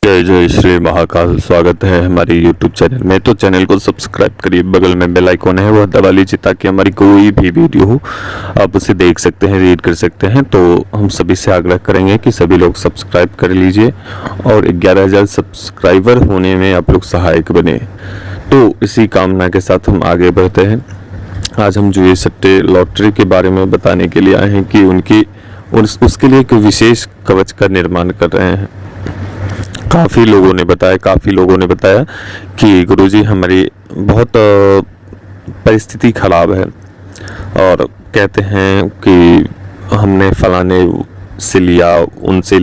जय जय श्री महाकाल। स्वागत है हमारे YouTube चैनल में। तो चैनल को सब्सक्राइब करिए, बगल में बेल आइकॉन है वह दबा लीजिए ताकि हमारी कोई भी वीडियो हो आप उसे देख सकते हैं, रीड कर सकते हैं। तो हम सभी से आग्रह करेंगे कि सभी लोग सब्सक्राइब कर लीजिए और 11,000 सब्सक्राइबर होने में आप लोग सहायक बने। तो इसी कामना के साथ हम आगे बढ़ते हैं। आज हम जुए सट्टे लॉटरी के बारे में बताने के लिए आए हैं कि उसके लिए एक विशेष कवच का निर्माण कर रहे हैं। काफ़ी लोगों ने बताया कि गुरुजी हमारी बहुत परिस्थिति खराब है और कहते हैं कि हमने फलाने से लिया, उनसे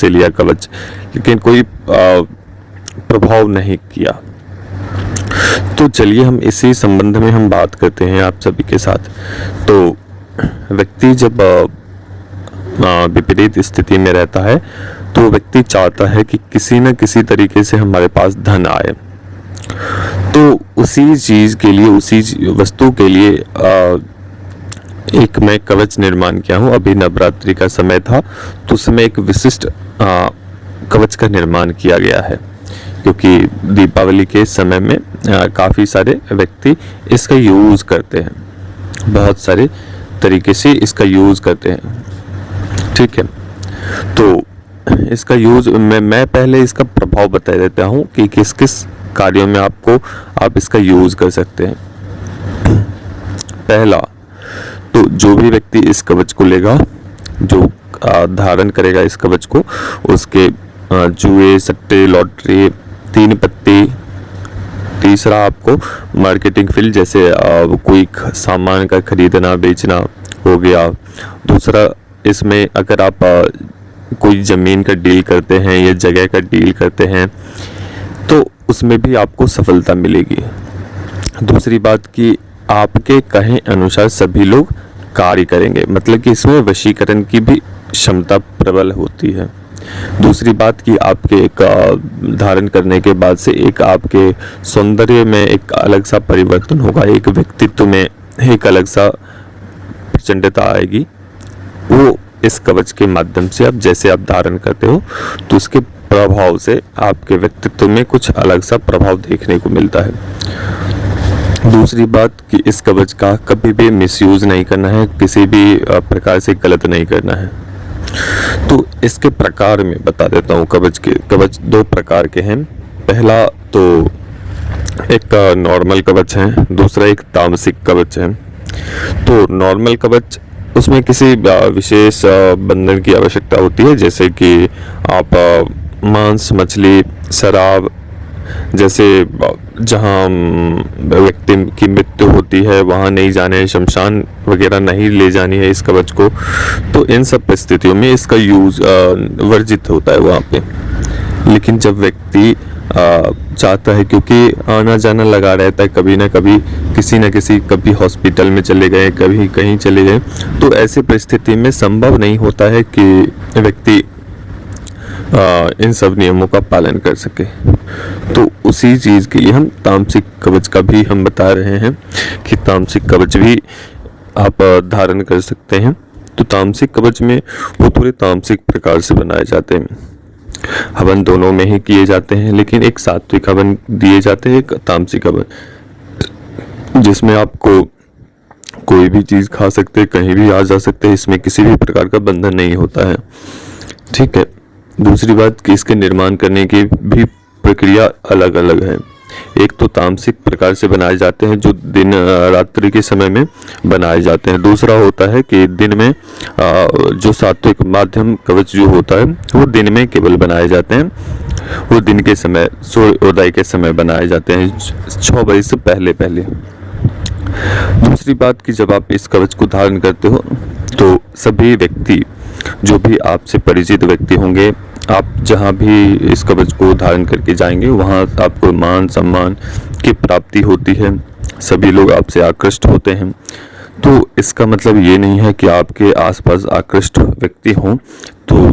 लिया कवच, लेकिन कोई प्रभाव नहीं किया। तो चलिए हम इसी संबंध में हम बात करते हैं आप सभी के साथ। तो व्यक्ति जब विपरीत स्थिति में रहता है तो व्यक्ति चाहता है कि किसी न किसी तरीके से हमारे पास धन आए। तो उसी चीज़ के लिए, उसी वस्तु के लिए एक मैं कवच निर्माण किया हूँ। अभी नवरात्रि का समय था तो उस समय एक विशिष्ट कवच का निर्माण किया गया है, क्योंकि दीपावली के समय में काफ़ी सारे व्यक्ति इसका यूज़ करते हैं, बहुत सारे तरीके से इसका यूज़ करते हैं। ठीक है, तो इसका यूज मैं पहले इसका प्रभाव बता देता हूँ कि किस किस कार्यों में आप इसका यूज कर सकते हैं। पहला, तो जो भी व्यक्ति इस कवच को लेगा, जो धारण करेगा इस कवच को, उसके जुए सट्टे लॉटरी 3 पत्ती। तीसरा, आपको मार्केटिंग फील्ड जैसे कोई सामान का खरीदना बेचना हो गया। दूसरा, इसमें अगर आप कोई ज़मीन का डील करते हैं या जगह का डील करते हैं तो उसमें भी आपको सफलता मिलेगी। दूसरी बात कि आपके कहे अनुसार सभी लोग कार्य करेंगे, मतलब कि इसमें वशीकरण की भी क्षमता प्रबल होती है। दूसरी बात कि आपके एक धारण करने के बाद से एक आपके सौंदर्य में एक अलग सा परिवर्तन होगा, एक व्यक्तित्व में एक अलग सा प्रचंडता आएगी। वो इस कवच के माध्यम से आप जैसे आप धारण करते हो तो उसके प्रभाव से आपके व्यक्तित्व में कुछ अलग सा प्रभाव देखने को मिलता है। दूसरी बात कि इस कवच का कभी भी मिसयूज नहीं करना है, किसी भी प्रकार से गलत नहीं करना है। तो इसके प्रकार में बता देता हूँ। कवच 2 प्रकार के हैं। पहला तो एक नॉर्मल कवच है, दूसरा एक तामसिक कवच है। तो नॉर्मल कवच, उसमें किसी विशेष बंधन की आवश्यकता होती है, जैसे कि आप मांस, मछली, शराब जैसे जहाँ व्यक्ति की मृत्यु होती है वहाँ नहीं जाने, शमशान वगैरह नहीं ले जानी है इस कवच को। तो इन सब परिस्थितियों में इसका यूज वर्जित होता है वहाँ पे। लेकिन जब व्यक्ति चाहता है, क्योंकि आना जाना लगा रहता है, कभी ना कभी किसी न किसी, कभी हॉस्पिटल में चले गए, कभी कहीं चले गए, तो ऐसी परिस्थिति में संभव नहीं होता है कि व्यक्ति इन सब नियमों का पालन कर सके। तो उसी चीज़ के लिए हम तामसिक कवच का भी हम बता रहे हैं कि तामसिक कवच भी आप धारण कर सकते हैं। तो तामसिक कवच में वो थोड़े तामसिक प्रकार से बनाए जाते हैं। हवन दोनों में ही किए जाते हैं, लेकिन एक सात्विक हवन दिए जाते हैं, एक तामसिक हवन, जिसमें आपको कोई भी चीज़ खा सकते, कहीं भी आ जा सकते, इसमें किसी भी प्रकार का बंधन नहीं होता है। ठीक है। दूसरी बात कि इसके निर्माण करने की भी प्रक्रिया अलग अलग है। एक तो तामसिक प्रकार से बनाए जाते हैं जो दिन रात्रि के समय में बनाए जाते हैं। दूसरा होता है कि दिन में जो सात्विक माध्यम कवच जो होता है वो दिन में केवल बनाए जाते हैं। वो दिन के समय, सूर्योदय के समय बनाए जाते हैं, 6 बजे से पहले। दूसरी बात कि जब आप इस कवच को धारण करते हो तो सभी व्यक्ति, जो भी आपसे परिचित व्यक्ति होंगे, आप जहाँ भी इस कवच को धारण करके जाएंगे वहाँ आपको मान सम्मान की प्राप्ति होती है, सभी लोग आपसे आकृष्ट होते हैं। तो इसका मतलब ये नहीं है कि आपके आसपास आकृष्ट व्यक्ति हों तो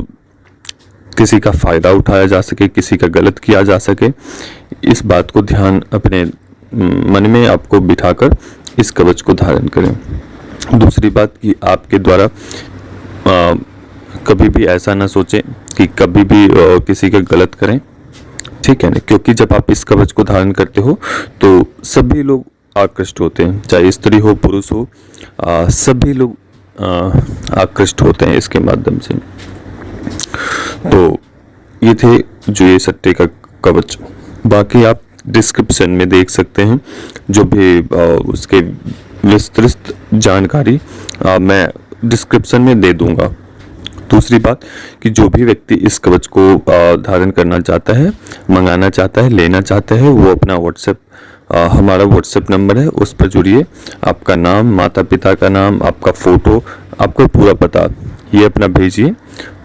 किसी का फ़ायदा उठाया जा सके, किसी का गलत किया जा सके। इस बात को ध्यान अपने मन में आपको बिठाकर इस कवच को धारण करें। दूसरी बात कि आपके द्वारा कभी भी ऐसा ना सोचें कि कभी भी किसी का गलत करें, ठीक है ना, क्योंकि जब आप इस कवच को धारण करते हो तो सभी लोग आकृष्ट होते हैं, चाहे स्त्री हो पुरुष हो, सभी लोग आकृष्ट होते हैं इसके माध्यम से। तो ये थे जो ये सट्टे का कवच। बाकी आप डिस्क्रिप्शन में देख सकते हैं जो भी उसके विस्तृत जानकारी मैं डिस्क्रिप्शन में दे दूंगा। दूसरी बात कि जो भी व्यक्ति इस कवच को धारण करना चाहता है, मंगाना चाहता है, लेना चाहता है, वो अपना व्हाट्सएप, हमारा व्हाट्सएप नंबर है, उस पर जुड़िए। आपका नाम, माता पिता का नाम, आपका फ़ोटो, आपका पूरा पता ये अपना भेजिए,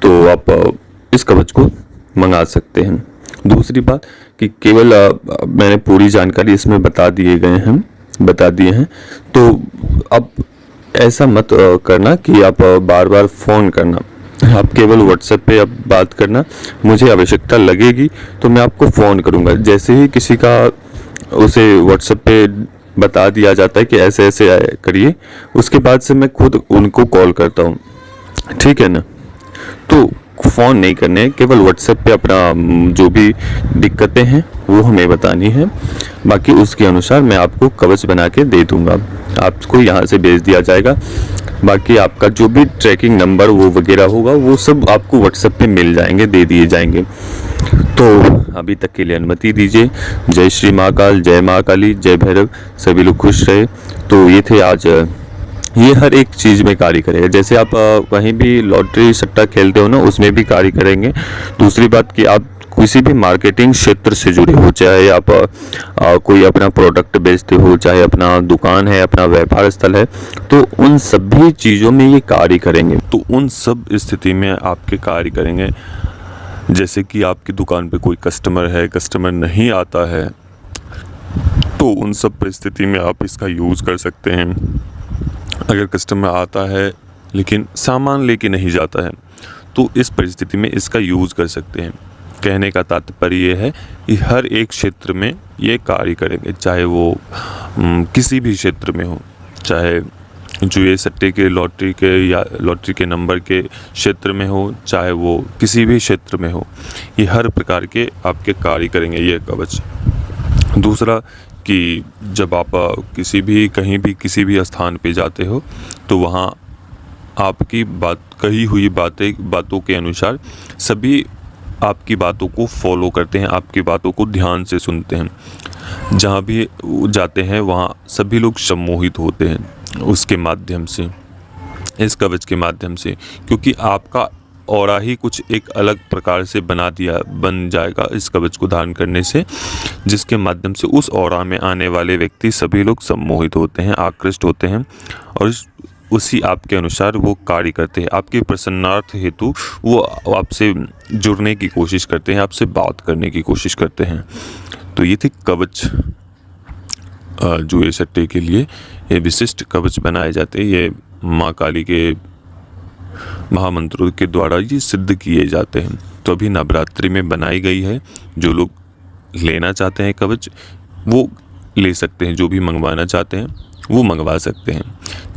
तो आप इस कवच को मंगा सकते हैं। दूसरी बात कि केवल मैंने पूरी जानकारी इसमें बता दिए हैं, तो अब ऐसा मत करना कि आप बार बार फ़ोन करना, आप केवल व्हाट्सएप पे अब बात करना। मुझे आवश्यकता लगेगी तो मैं आपको फ़ोन करूँगा। जैसे ही किसी का उसे व्हाट्सएप पे बता दिया जाता है कि ऐसे ऐसे करिए, उसके बाद से मैं खुद उनको कॉल करता हूँ, ठीक है ना। तो फ़ोन नहीं करने, केवल व्हाट्सएप पे अपना जो भी दिक्कतें हैं वो हमें बतानी है। बाकी उसके अनुसार मैं आपको कवच बना के दे दूँगा, आपको यहाँ से भेज दिया जाएगा। बाकी आपका जो भी ट्रैकिंग नंबर वो वगैरह होगा वो सब आपको व्हाट्सएप पे मिल जाएंगे, दे दिए जाएंगे। तो अभी तक के लिए अनुमति दीजिए। जय श्री महाकाल, जय महाकाली, जय भैरव, सभी लोग खुश रहे। तो ये थे आज, ये हर एक चीज़ में कार्य करेगा। जैसे आप कहीं भी लॉटरी सट्टा खेलते हो ना, उसमें भी कार्य करेंगे। दूसरी बात कि आप किसी भी मार्केटिंग क्षेत्र से जुड़े हो, चाहे आप कोई अपना प्रोडक्ट बेचते हो, चाहे अपना दुकान है, अपना व्यापार स्थल है, तो उन सभी चीज़ों में ये कार्य करेंगे। तो उन सब स्थिति में आपके कार्य करेंगे। जैसे कि आपकी दुकान पे कोई कस्टमर है, कस्टमर नहीं आता है, तो उन सब परिस्थिति में आप इसका यूज़ कर सकते हैं। अगर कस्टमर आता है लेकिन सामान लेके नहीं जाता है, तो इस परिस्थिति में इसका यूज़ कर सकते हैं। कहने का तात्पर्य ये है कि हर एक क्षेत्र में ये कार्य करेंगे, चाहे वो किसी भी क्षेत्र में हो, चाहे जुए सट्टे के, लॉटरी के या लॉटरी के नंबर के क्षेत्र में हो, चाहे वो किसी भी क्षेत्र में हो, ये हर प्रकार के आपके कार्य करेंगे ये कवच। दूसरा कि जब आप किसी भी कहीं भी किसी भी स्थान पे जाते हो, तो वहाँ आपकी कही हुई बातों के अनुसार सभी आपकी बातों को फॉलो करते हैं, आपकी बातों को ध्यान से सुनते हैं। जहाँ भी जाते हैं वहाँ सभी लोग सम्मोहित होते हैं उसके माध्यम से, इस कवच के माध्यम से, क्योंकि आपका ऑरा ही कुछ एक अलग प्रकार से बन जाएगा इस कवच को धारण करने से, जिसके माध्यम से उस ऑरा में आने वाले व्यक्ति सभी लोग सम्मोहित होते हैं, आकृष्ट होते हैं, और उसी आपके अनुसार वो कार्य करते हैं। आपके प्रसन्नार्थ हेतु वो आपसे जुड़ने की कोशिश करते हैं, आपसे बात करने की कोशिश करते हैं। तो ये थे कवच। जुए सट्टे के लिए ये विशिष्ट कवच बनाए जाते हैं। ये माँ काली के महामंत्रों के द्वारा ये सिद्ध किए जाते हैं। तो अभी नवरात्रि में बनाई गई है। जो लोग लेना चाहते हैं कवच वो ले सकते हैं, जो भी मंगवाना चाहते हैं वो मंगवा सकते हैं,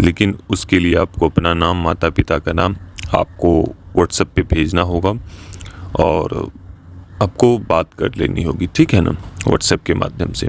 लेकिन उसके लिए आपको अपना नाम, माता पिता का नाम आपको व्हाट्सएप पे भेजना होगा और आपको बात कर लेनी होगी, ठीक है ना, व्हाट्सएप के माध्यम से।